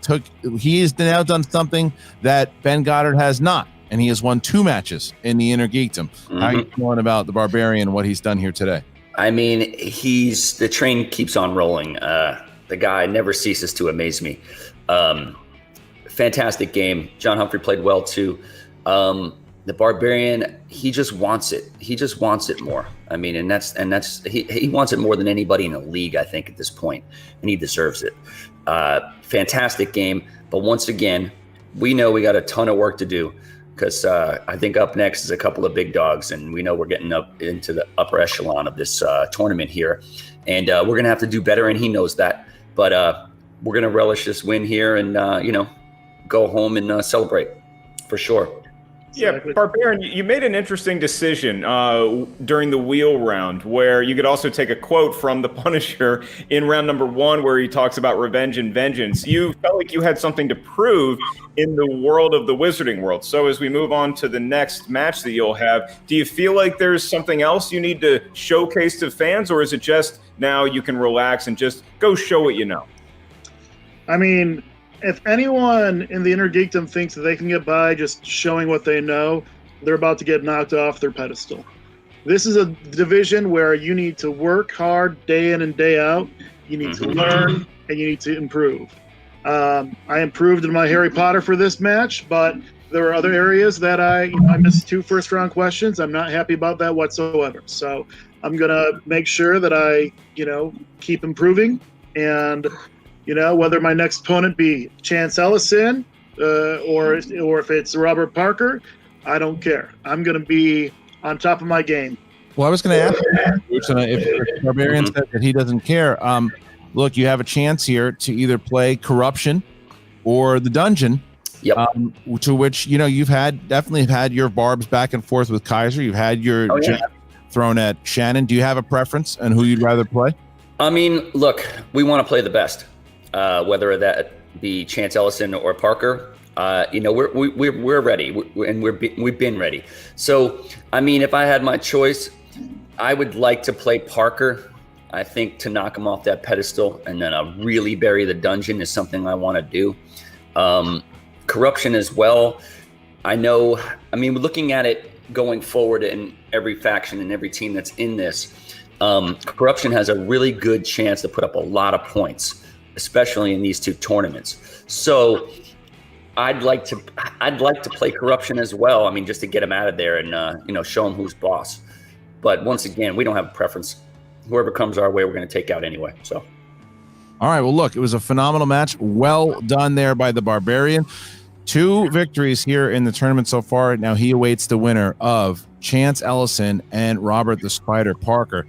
he has now done something that Ben Goddard has not, and he has won 2 matches in the Innergeekdom. How are you feeling about the Barbarian and what he's done here today? I mean, the train keeps on rolling. The guy never ceases to amaze me. Fantastic game. John Humphrey played well too. The Barbarian, he just wants it. He just wants it more. I mean, and that's he wants it more than anybody in the league, I think, at this point, and he deserves it. Fantastic game, but once again, we know we got a ton of work to do, because I think up next is a couple of big dogs, and we know we're getting up into the upper echelon of this tournament here, and we're gonna have to do better, and he knows that. But we're gonna relish this win here, and go home and celebrate for sure. Yeah, Barbarian, you made an interesting decision during the wheel round, where you could also take a quote from the Punisher in round number 1, where he talks about revenge and vengeance. You felt like you had something to prove in the world of the Wizarding World. So as we move on to the next match that you'll have, do you feel like there's something else you need to showcase to fans, or is it just now you can relax and just go show what you know? I mean, if anyone in the Innergeekdom thinks that they can get by just showing what they know, they're about to get knocked off their pedestal. This is a division where you need to work hard day in and day out. You need to learn, and you need to improve. I improved in my Harry Potter for this match, but there were other areas that I missed 2 first-round questions. I'm not happy about that whatsoever. So I'm going to make sure that I, keep improving, and whether my next opponent be Chance Ellison or if it's Robert Parker, I don't care. I'm going to be on top of my game. Well, I was going to ask if Barbarian said that he doesn't care. Look, you have a chance here to either play Corruption or the Dungeon. Yep. To which you've definitely had your barbs back and forth with Kaiser. You've had your jab thrown at Shannon. Do you have a preference on who you'd rather play? I mean, look, we want to play the best. Whether that be Chance Ellison or Parker, we're ready, and we've been ready. So, I mean, if I had my choice, I would like to play Parker. I think to knock him off that pedestal and then really bury the Dungeon is something I want to do. Corruption as well. Looking at it going forward in every faction and every team that's in this, Corruption has a really good chance to put up a lot of points, especially in these 2 tournaments. So I'd like to play Corruption as well. I mean, just to get him out of there and show him who's boss. But once again, we don't have a preference. Whoever comes our way, we're going to take out anyway. So, all right. Well, look, it was a phenomenal match. Well done there by the Barbarian. 2 victories here in the tournament so far. Now he awaits the winner of Chance Ellison and Robert the Spider Parker.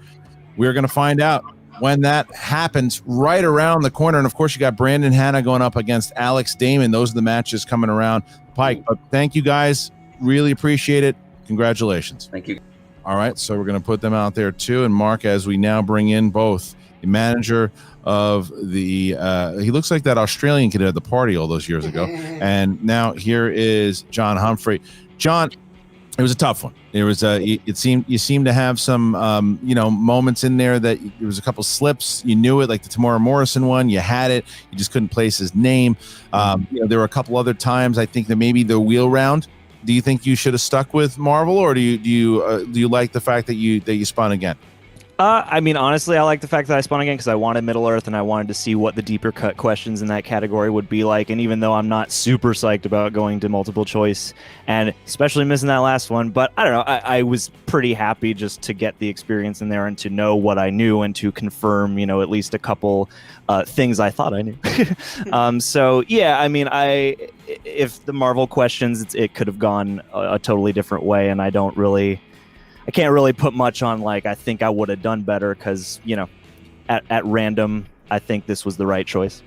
We're going to find out when that happens right around the corner. And of course, you got Brandon Hanna going up against Alex Damon. Those are the matches coming around Pike. But thank you guys. Really appreciate it. Congratulations. Thank you. All right. So we're going to put them out there too. And Mark, as we now bring in both the manager of the, he looks like that Australian kid at the party all those years ago. And now here is John Humphrey. John, it was a tough one. It was you seemed to have some moments in there that there was a couple slips. You knew it, like the Tamora Morrison one. You had it. You just couldn't place his name. There were a couple other times. I think that maybe the wheel round. Do you think you should have stuck with Marvel, or do you like the fact that you spun again? Honestly, I like the fact that I spun again because I wanted Middle Earth and I wanted to see what the deeper cut questions in that category would be like. And even though I'm not super psyched about going to multiple choice and especially missing that last one, but I don't know, I was pretty happy just to get the experience in there and to know what I knew and to confirm, at least a couple things I thought I knew. If the Marvel questions, it could have gone a totally different way, and I can't really put much on I think I would have done better because, at random, I think this was the right choice.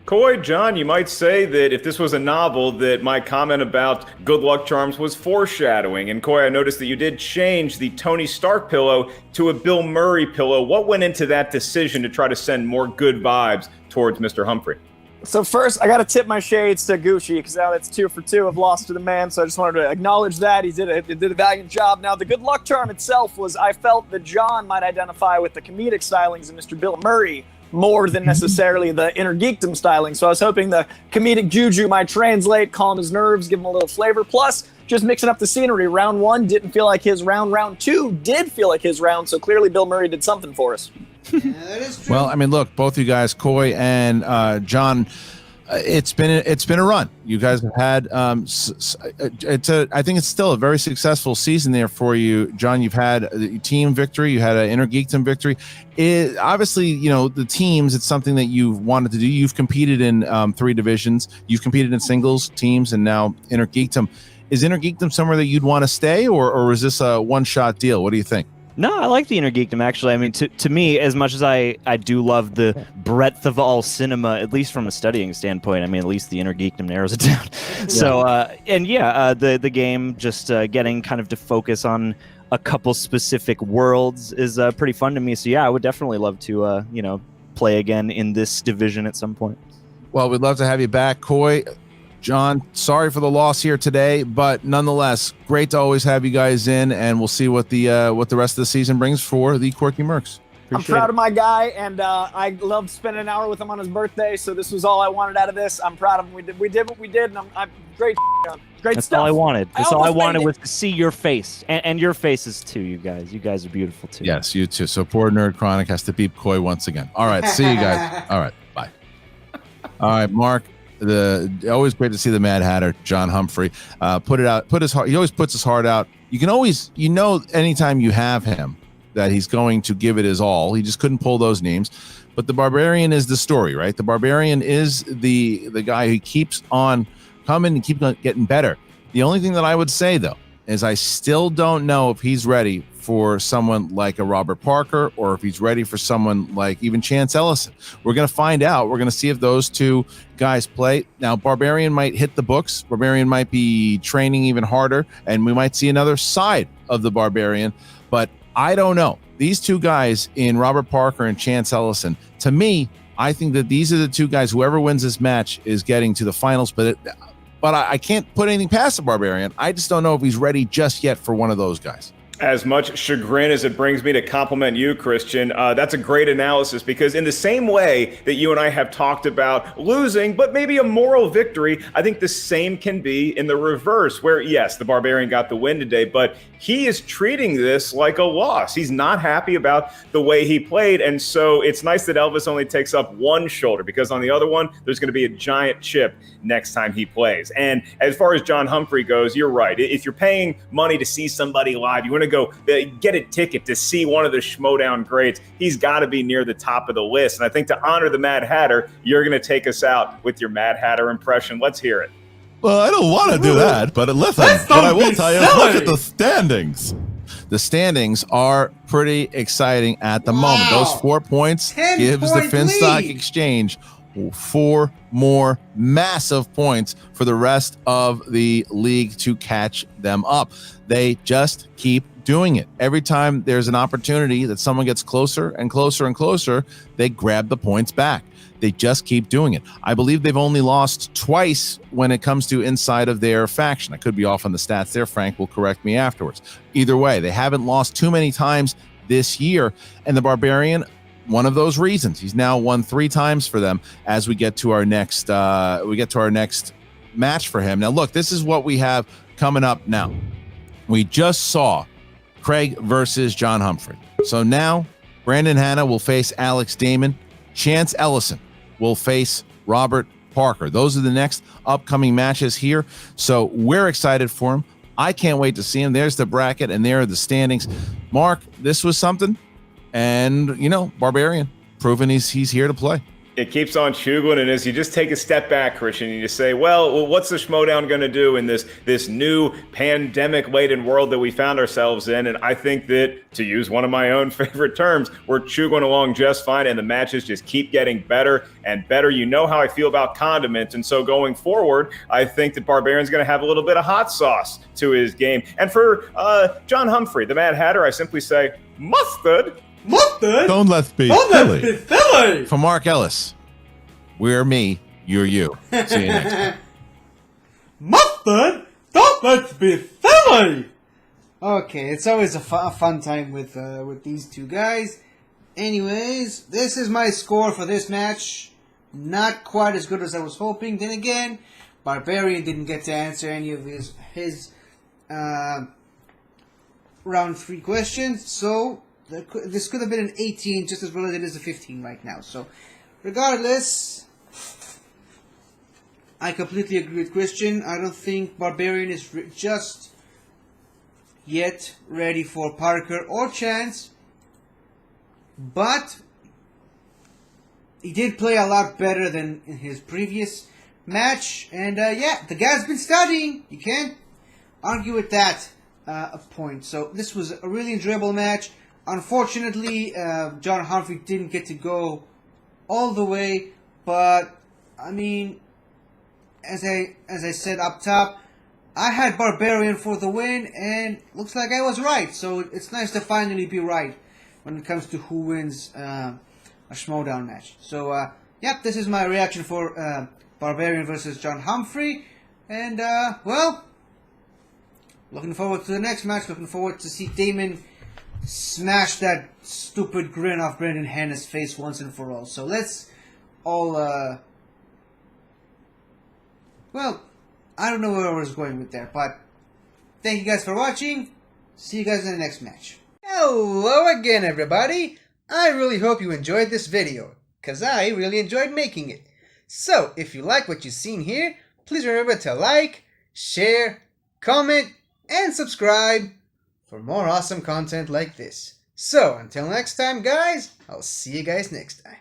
Coy, John, you might say that if this was a novel, that my comment about good luck charms was foreshadowing. And Coy, I noticed that you did change the Tony Stark pillow to a Bill Murray pillow. What went into that decision to try to send more good vibes towards Mr. Humphrey? So first, I got to tip my shades to Gucci because now that's 2 for 2 of Lost to the Man. So I just wanted to acknowledge that he did a valiant job. Now the good luck charm itself was I felt that John might identify with the comedic stylings of Mr. Bill Murray more than necessarily the Innergeekdom styling. So I was hoping the comedic juju might translate, calm his nerves, give him a little flavor. Plus, just mixing up the scenery. Round 1 didn't feel like his round. Round 2 did feel like his round. So clearly Bill Murray did something for us. Yeah, that is true. Well, I mean, look, both you guys, Coy and John, it's been a run. You guys have had I think it's still a very successful season there for you, John. You've had a team victory, you had an Innergeekdom victory. Obviously, you know, the teams, it's something that you've wanted to do. You've competed in 3 divisions, you've competed in singles, teams, and now Innergeekdom. Is Innergeekdom somewhere that you'd want to stay, or is this a one-shot deal? What do you think? No, I like the Innergeekdom, actually. I mean, to me, as much as I do love the breadth of all cinema, at least from a studying standpoint, I mean, at least the Innergeekdom narrows it down. So, the game just getting kind of to focus on a couple specific worlds is pretty fun to me. So, yeah, I would definitely love to, play again in this division at some point. Well, we'd love to have you back, Coy. John, sorry for the loss here today, but nonetheless, great to always have you guys in, and we'll see what the rest of the season brings for the Quirky Mercs. I'm proud of my guy, and I loved spending an hour with him on his birthday, so this was all I wanted out of this. I'm proud of him. We did what we did, and I'm great. Great That's stuff. all I wanted. That's all I wanted made was to see your face, and your faces too, you guys. You guys are beautiful too. Yes, you too. So poor Nerd Chronic has to beep Coy once again. All right, see you guys. All right, bye. All right, Mark. Always great to see the Mad Hatter, John Humphrey, put it out. He always puts his heart out. You can always, anytime you have him, that he's going to give it his all. He just couldn't pull those names. But the Barbarian is the story, right? The Barbarian is the guy who keeps on coming and keeps on getting better. The only thing that I would say, though, is I still don't know if he's ready for someone like a Robert Parker, or if he's ready for someone like even Chance Ellison. We're going to find out. We're going to see if those two guys play. Now, Barbarian might hit the books. Barbarian might be training even harder, and we might see another side of the Barbarian. But I don't know. These two guys in Robert Parker and Chance Ellison, to me, I think that these are the two guys, whoever wins this match is getting to the finals. But I can't put anything past the Barbarian. I just don't know if he's ready just yet for one of those guys. As much chagrin as it brings me to compliment you, Christian, that's a great analysis, because in the same way that you and I have talked about losing, but maybe a moral victory, I think the same can be in the reverse, where, yes, the Barbarian got the win today, but he is treating this like a loss. He's not happy about the way he played, and so it's nice that Elvis only takes up one shoulder, because on the other one, there's going to be a giant chip next time he plays. And as far as John Humphrey goes, you're right. If you're paying money to see somebody live, you want to go get a ticket to see one of the Schmoedown greats, he's got to be near the top of the list. And I think to honor the Mad Hatter, you're going to take us out with your Mad Hatter impression. Let's hear it. Well, I don't want to do that, but listen, what I will tell you is look at the standings. The standings are pretty exciting at the moment. Those 4 points gives the Finstock Exchange 4 more massive points for the rest of the league to catch them up. They just keep doing it. Every time there's an opportunity that someone gets closer and closer and closer, they grab the points back. They just keep doing it. I believe they've only lost twice when it comes to inside of their faction. I could be off on the stats there. Frank will correct me afterwards. Either way, they haven't lost too many times this year. And the Barbarian, one of those reasons. He's now won 3 times for them as we get to our next match for him. Now, look, this is what we have coming up now. We just saw Craig versus John Humphrey. So now Brandon Hanna will face Alex Damon. Chance Ellison will face Robert Parker. Those are the next upcoming matches here. So we're excited for him. I can't wait to see him. There's the bracket, and there are the standings. Mark, this was something. And, Barbarian, proving he's here to play. It keeps on chugging, and as you just take a step back, Christian, and you say, well, what's the Schmoedown going to do in this new pandemic-laden world that we found ourselves in? And I think that, to use one of my own favorite terms, we're chugging along just fine, and the matches just keep getting better and better. You know how I feel about condiments, and so going forward, I think that Barbarian's going to have a little bit of hot sauce to his game. And for John Humphrey, the Mad Hatter, I simply say, mustard. Don't let's be silly. For Mark Ellis, we're me, you're you. See you next time. Mustard, don't let's be silly. Okay, it's always a fun time with these two guys. Anyways, this is my score for this match. Not quite as good as I was hoping. Then again, Barbarian didn't get to answer any of his round 3 questions, so this could have been an 18 just as well as it is a 15 right now. So, regardless, I completely agree with Christian. I don't think Barbarian is just yet ready for Parker or Chance, but he did play a lot better than in his previous match, and yeah, the guy's been studying. You can't argue with that point. So this was a really enjoyable match. Unfortunately, John Humphrey didn't get to go all the way, but I mean, as I said up top, I had Barbarian for the win, and looks like I was right. So it's nice to finally be right when it comes to who wins a Schmoedown match. So yep, this is my reaction for Barbarian versus John Humphrey, and well, looking forward to the next match. Looking forward to see Damon smash that stupid grin off Brendan Hanna's face once and for all. So let's all well, I don't know where I was going with that, but thank you guys for watching. See you guys in the next match. Hello again, everybody. I really hope you enjoyed this video, cause I really enjoyed making it. So, if you like what you've seen here, please remember to like, share, comment, and subscribe for more awesome content like this. So, until next time, guys, I'll see you guys next time.